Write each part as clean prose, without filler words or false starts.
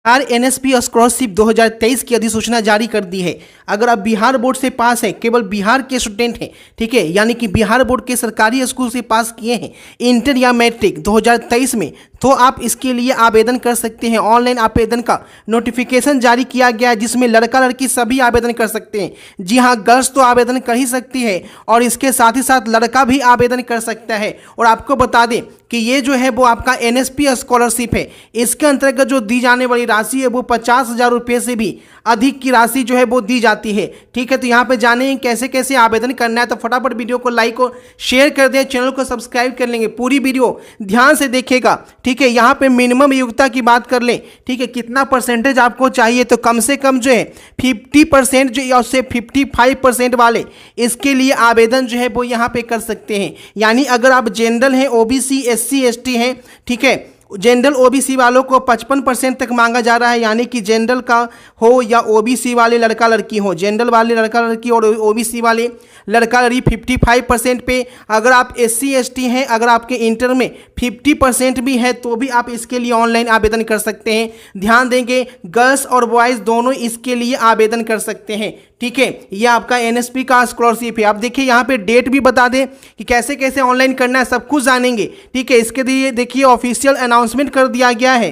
NSP scholarship 2023 की अधिसूचना जारी कर दी है। अगर आप बिहार बोर्ड से पास हैं, केवल बिहार के स्टूडेंट हैं, ठीक है, यानी कि बिहार बोर्ड के सरकारी स्कूल से पास किए हैं इंटर या मैट्रिक 2023 में, तो आप इसके लिए आवेदन कर सकते हैं। ऑनलाइन आवेदन का नोटिफिकेशन जारी किया गया है, जिसमें लड़का लड़की सभी आवेदन कर सकते हैं। जी हाँ, गर्ल्स तो आवेदन कर ही सकती है और इसके साथ ही साथ लड़का भी आवेदन कर सकता है। और आपको बता दें कि ये जो है वो आपका एनएसपी स्कॉलरशिप है। इसके अंतर्गत जो दी जाने वाली राशि है वो 50,000 रुपये से भी अधिक की राशि जो है वो दी जाती है। ठीक है, तो यहाँ पे जाने कैसे कैसे आवेदन करना है, तो फटाफट वीडियो को लाइक और शेयर कर दें, चैनल को सब्सक्राइब कर लेंगे। पूरी वीडियो ध्यान से देखिएगा। ठीक है, यहाँ पे मिनिमम योग्यता की बात कर लें, ठीक है, कितना परसेंटेज आपको चाहिए, तो कम से कम जो है 50% जो या उससे 55% वाले इसके लिए आवेदन जो है वो यहाँ पे कर सकते हैं। यानी अगर आप जनरल हैं, ओबीसी, एससी, एसटी हैं, ठीक है, जनरल ओबीसी वालों को 55% तक मांगा जा रहा है, यानी कि जनरल का हो या ओबीसी वाले लड़का लड़की हो, जनरल वाले लड़का लड़की और ओबीसी वाले लड़का लड़की 55% पे। अगर आप एससी एसटी हैं, अगर आपके इंटर में 50% भी है तो भी आप इसके लिए ऑनलाइन आवेदन कर सकते हैं। ध्यान देंगे, गर्ल्स और बॉयज़ दोनों इसके लिए आवेदन कर सकते हैं। ठीक है, यह आपका एनएसपी का स्कॉलरशिप है। आप देखिए यहाँ पे डेट भी बता दें कि कैसे कैसे ऑनलाइन करना है, सब कुछ जानेंगे। ठीक है, इसके लिए देखिए ऑफिशियल अनाउंसमेंट कर दिया गया है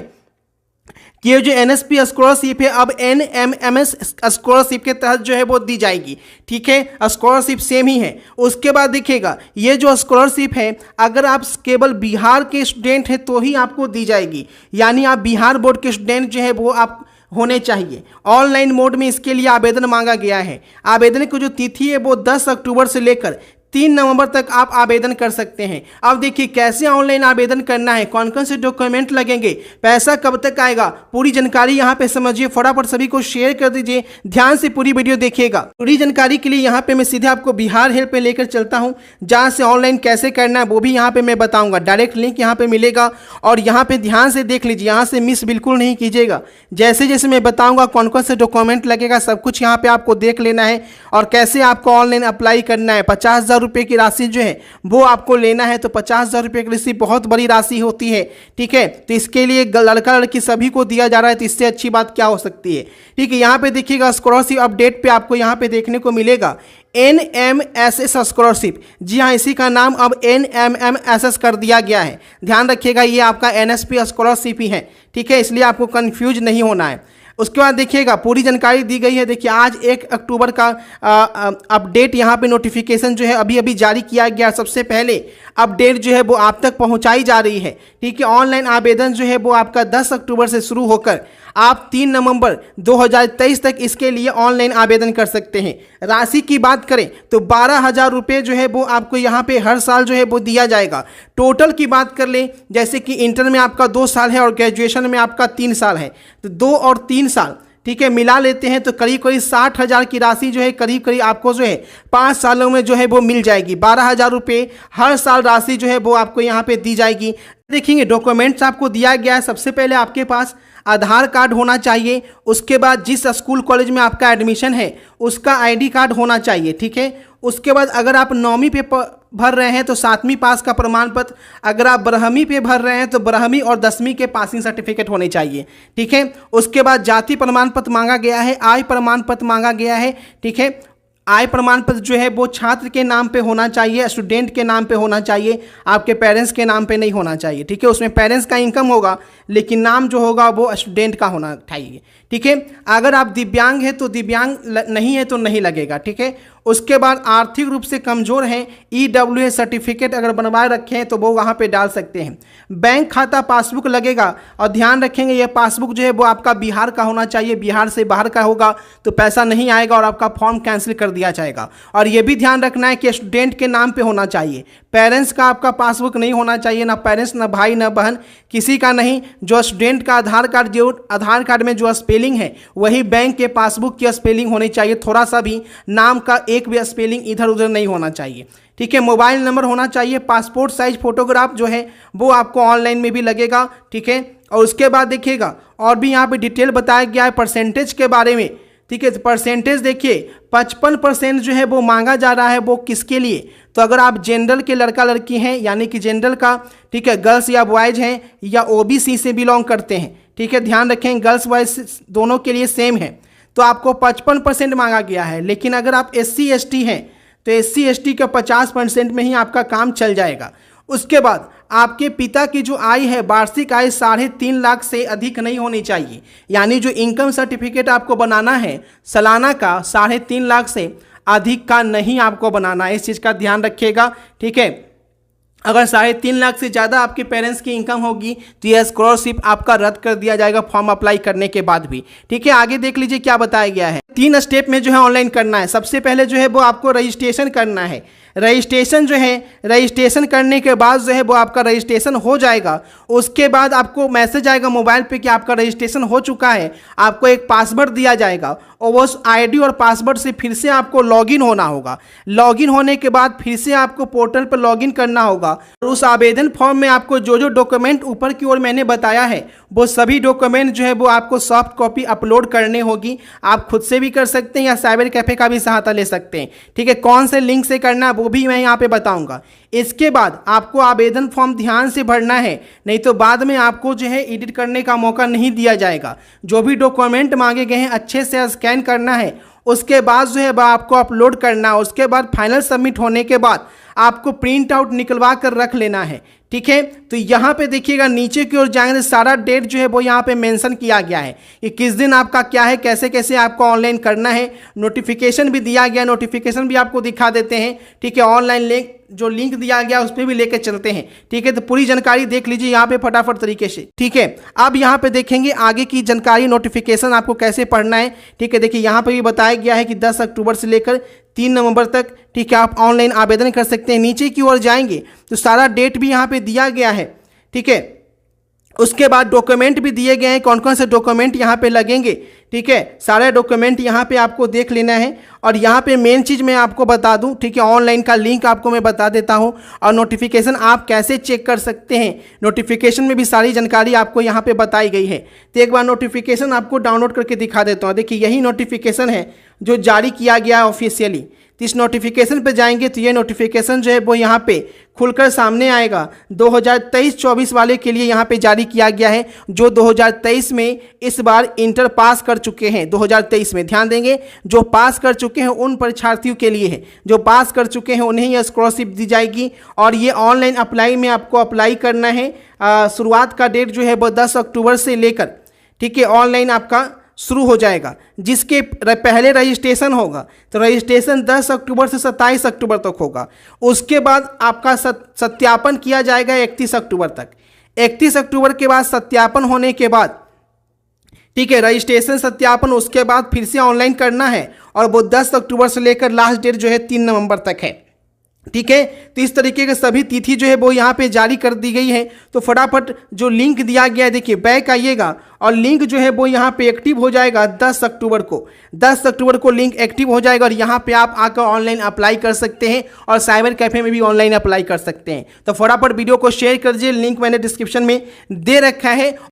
कि ये जो एनएसपी स्कॉलरशिप है अब एनएमएमएस स्कॉलरशिप के तहत जो है वो दी जाएगी। ठीक है, स्कॉलरशिप सेम ही है। उसके बाद देखिएगा ये जो स्कॉलरशिप है अगर आप केवल बिहार के स्टूडेंट हैं तो ही आपको दी जाएगी, यानी आप बिहार बोर्ड के स्टूडेंट जो है वो आप होने चाहिए। ऑनलाइन मोड में इसके लिए आवेदन मांगा गया है। आवेदन की जो तिथि है वो 10 अक्टूबर से लेकर 3 नवंबर तक आप आवेदन कर सकते हैं। अब देखिए कैसे ऑनलाइन आवेदन करना है, कौन कौन से डॉक्यूमेंट लगेंगे, पैसा कब तक आएगा, पूरी जानकारी यहाँ पे समझिए। फटाफट सभी को शेयर कर दीजिए, ध्यान से पूरी वीडियो देखिएगा। पूरी जानकारी के लिए यहाँ पे मैं सीधे आपको बिहार हेल्प पे लेकर चलता हूँ, जहाँ से ऑनलाइन कैसे करना है वो भी यहाँ पे मैं बताऊँगा। डायरेक्ट लिंक यहाँ पे मिलेगा और यहाँ पे ध्यान से देख लीजिए, यहाँ से मिस बिल्कुल नहीं कीजिएगा। जैसे जैसे मैं बताऊँगा कौन कौन से डॉक्यूमेंट लगेगा सब कुछ यहाँ पे आपको देख लेना है और कैसे आपको ऑनलाइन अप्लाई करना है। 50,000 रुपये की राशि जो है वो आपको लेना है, तो 50,000 रुपये की राशि बहुत बड़ी राशि होती है। ठीक है, तो इसके लिए लड़का लड़की सभी को दिया जा रहा है, तो इससे अच्छी बात क्या हो सकती है। ठीक है, यहाँ पे देखिएगा स्कॉलरशिप अपडेट पे आपको यहाँ पे देखने को मिलेगा एनएमएसएस स्कॉलरशिप। जी हाँ, इसी का नाम अब एनएमएमएसएस कर दिया गया है। ध्यान रखिएगा, ये आपका एनएसपी स्कॉलरशिप ही है। ठीक है, इसलिए आपको कंफ्यूज नहीं होना है। उसके बाद देखिएगा पूरी जानकारी दी गई है। देखिए आज 1 अक्टूबर का अपडेट यहाँ पे नोटिफिकेशन जो है अभी अभी जारी किया गया। सबसे पहले अपडेट जो है वो आप तक पहुँचाई जा रही है। ठीक है, ऑनलाइन आवेदन जो है वो आपका 10 अक्टूबर से शुरू होकर आप 3 नवंबर 2023 तक इसके लिए ऑनलाइन आवेदन कर सकते हैं। राशि की बात करें तो 12,000 रुपये जो है वो आपको यहाँ पे हर साल जो है वो दिया जाएगा। टोटल की बात कर लें, जैसे कि इंटर में आपका 2 साल है और ग्रेजुएशन में आपका 3 साल है, तो 2 और 3 साल ठीक है मिला लेते हैं तो करीब करीब 60,000 की राशि जो है करीब करीब आपको जो है 5 सालों में जो है वो मिल जाएगी। 12,000 रुपये हर साल राशि जो है वो आपको यहाँ पे दी जाएगी। देखेंगे डॉक्यूमेंट्स आपको दिया गया है। सबसे पहले आपके पास आधार कार्ड होना चाहिए, उसके बाद जिस स्कूल कॉलेज में आपका एडमिशन है उसका आईडी कार्ड होना चाहिए। ठीक है, उसके बाद अगर आप 9वीं पे भर रहे हैं तो 7वीं पास का प्रमाण पत्र, अगर आप 12वीं पे भर रहे हैं तो 12वीं और 10वीं के पासिंग सर्टिफिकेट होने चाहिए। ठीक है, उसके बाद जाति प्रमाण पत्र मांगा गया है, आय प्रमाण पत्र मांगा गया है। ठीक है, आय प्रमाण पत्र जो है वो छात्र के नाम पे होना चाहिए, स्टूडेंट के नाम पे होना चाहिए, आपके पेरेंट्स के नाम पे नहीं होना चाहिए। ठीक है, उसमें पेरेंट्स का इनकम होगा लेकिन नाम जो होगा वो स्टूडेंट का होना चाहिए। ठीक है, अगर आप दिव्यांग हैं तो दिव्यांग नहीं है तो नहीं लगेगा। ठीक है, उसके बाद आर्थिक रूप से कमज़ोर हैं, ईडब्ल्यूएस सर्टिफिकेट अगर बनवाए रखे हैं तो वो वहाँ पे डाल सकते हैं। बैंक खाता पासबुक लगेगा और ध्यान रखेंगे ये पासबुक जो है वो आपका बिहार का होना चाहिए। बिहार से बाहर का होगा तो पैसा नहीं आएगा और आपका फॉर्म कैंसिल कर दिया जाएगा। और ये भी ध्यान रखना है कि स्टूडेंट के नाम पे होना चाहिए, पेरेंट्स का आपका पासबुक नहीं होना चाहिए, ना पेरेंट्स ना भाई ना बहन किसी का नहीं। जो स्टूडेंट का आधार कार्ड में जो स्पेलिंग है वही बैंक के पासबुक की स्पेलिंग होनी चाहिए। थोड़ा सा भी नाम का एक भी स्पेलिंग इधर उधर नहीं होना चाहिए। ठीक है, मोबाइल नंबर होना चाहिए, पासपोर्ट साइज फोटोग्राफ जो है वो आपको ऑनलाइन में भी लगेगा। ठीक है, और उसके बाद देखिएगा और भी यहाँ पे डिटेल बताया गया है परसेंटेज के बारे में। ठीक है, तो परसेंटेज देखिए 55% जो है वो मांगा जा रहा है। वो किसके लिए, तो अगर आप जनरल के लड़का लड़की हैं, यानी कि जनरल का, ठीक है, गर्ल्स या बॉयज हैं या ओबीसी से बिलोंग करते हैं, ठीक है, ध्यान रखें गर्ल्स बॉयज दोनों के लिए सेम है, तो आपको 55% मांगा गया है। लेकिन अगर आप SC/ST हैं तो SC/ST का 50% में ही आपका काम चल जाएगा। उसके बाद आपके पिता की जो आय है, वार्षिक आय 3.5 लाख से अधिक नहीं होनी चाहिए, यानी जो इनकम सर्टिफिकेट आपको बनाना है सालाना का 3.5 लाख से अधिक का नहीं आपको बनाना है, इस चीज़ का ध्यान रखिएगा। ठीक है, अगर 3.5 लाख से ज़्यादा आपके पेरेंट्स की इनकम होगी तो यह स्कॉलरशिप आपका रद्द कर दिया जाएगा फॉर्म अप्लाई करने के बाद भी। ठीक है, आगे देख लीजिए क्या बताया गया है। 3 स्टेप में जो है ऑनलाइन करना है। सबसे पहले जो है वो आपको रजिस्ट्रेशन करना है। रजिस्ट्रेशन जो है, रजिस्ट्रेशन करने के बाद जो है वो आपका रजिस्ट्रेशन हो जाएगा। उसके बाद आपको मैसेज आएगा मोबाइल पे कि आपका रजिस्ट्रेशन हो चुका है। आपको एक पासवर्ड दिया जाएगा और उस आईडी और पासवर्ड से फिर से आपको लॉगिन होना होगा। लॉगिन होने के बाद फिर से आपको पोर्टल पर लॉगिन करना होगा और उस आवेदन फॉर्म में आपको जो जो डॉक्यूमेंट ऊपर की ओर मैंने बताया है वो सभी डॉक्यूमेंट जो है वो आपको सॉफ्ट कॉपी अपलोड करने होगी। आप खुद से भी कर सकते हैं या साइबर कैफे का भी सहायता ले सकते हैं। ठीक है, कौन से लिंक से करना है वो भी मैं यहाँ पे बताऊंगा। इसके बाद आपको आवेदन फॉर्म ध्यान से भरना है, नहीं तो बाद में आपको जो है एडिट करने का मौका नहीं दिया जाएगा। जो भी डॉक्यूमेंट मांगे गए हैं अच्छे से स्कैन करना है, उसके बाद जो है वह आपको अपलोड करना है। उसके बाद फाइनल सबमिट होने के बाद आपको प्रिंट आउट निकलवा कर रख लेना है। ठीक है, तो यहाँ पे देखिएगा नीचे की ओर जाएंगे तो सारा डेट जो है वो यहाँ पे मेंशन किया गया है कि किस दिन आपका क्या है, कैसे कैसे आपको ऑनलाइन करना है। नोटिफिकेशन भी दिया गया, नोटिफिकेशन भी आपको दिखा देते हैं। ठीक है, ऑनलाइन लिंक जो लिंक दिया गया उस पर भी लेके चलते हैं। ठीक है, तो पूरी जानकारी देख लीजिए यहाँ पे फटाफट तरीके से। ठीक है, अब यहाँ पे देखेंगे आगे की जानकारी, नोटिफिकेशन आपको कैसे पढ़ना है। ठीक है, देखिए यहाँ पे भी बताया गया है कि 10 अक्टूबर से लेकर 3 नवंबर तक ठीक है आप ऑनलाइन आवेदन कर सकते हैं। नीचे की ओर जाएंगे तो सारा डेट भी यहाँ पे दिया गया है। ठीक है, उसके बाद डॉक्यूमेंट भी दिए गए हैं, कौन कौन से डॉक्यूमेंट यहाँ पे लगेंगे। ठीक है, सारे डॉक्यूमेंट यहाँ पे आपको देख लेना है। और यहाँ पे मेन चीज़ मैं आपको बता दूँ, ठीक है, ऑनलाइन का लिंक आपको मैं बता देता हूँ और नोटिफिकेशन आप कैसे चेक कर सकते हैं। नोटिफिकेशन में भी सारी जानकारी आपको यहाँ पे बताई गई है। तो एक बार नोटिफिकेशन आपको डाउनलोड करके दिखा देता हूँ। देखिए यही नोटिफिकेशन है जो जारी किया गया है ऑफिशियली। तो इस नोटिफिकेशन पे जाएंगे तो ये नोटिफिकेशन जो है वो यहाँ पे खुलकर सामने आएगा। 2023-24 वाले के लिए यहाँ पे जारी किया गया है, जो 2023 में इस बार इंटर पास कर चुके हैं। 2023 में ध्यान देंगे, जो पास कर चुके हैं उन परीक्षार्थियों के लिए है। जो पास कर चुके हैं उन्हें यह स्कॉलरशिप दी जाएगी। और ये ऑनलाइन अप्लाई में आपको अप्लाई करना है। शुरुआत का डेट जो है वो 10 अक्टूबर से लेकर ठीक है ऑनलाइन आपका शुरू हो जाएगा। जिसके पहले रजिस्ट्रेशन होगा तो रजिस्ट्रेशन 10 अक्टूबर से 27 अक्टूबर तक होगा। उसके बाद आपका सत्यापन किया जाएगा 31 अक्टूबर तक। 31 अक्टूबर के बाद सत्यापन होने के बाद ठीक है रजिस्ट्रेशन सत्यापन, उसके बाद फिर से ऑनलाइन करना है और वो 10 अक्टूबर से लेकर लास्ट डेट जो है 3 नवंबर तक है। ठीक है, तो इस तरीके के सभी तिथि जो है वो यहाँ पे जारी कर दी गई है। तो फटाफट जो लिंक दिया गया है, देखिए बैक आइएगा और लिंक जो है वो यहाँ पे एक्टिव हो जाएगा 10 अक्टूबर को। 10 अक्टूबर को लिंक एक्टिव हो जाएगा और यहाँ पे आप आकर ऑनलाइन अप्लाई कर सकते हैं और साइबर कैफे में भी ऑनलाइन अप्लाई कर सकते हैं। तो फटाफट वीडियो को शेयर कर दीजिए, लिंक मैंने डिस्क्रिप्शन में दे रखा है।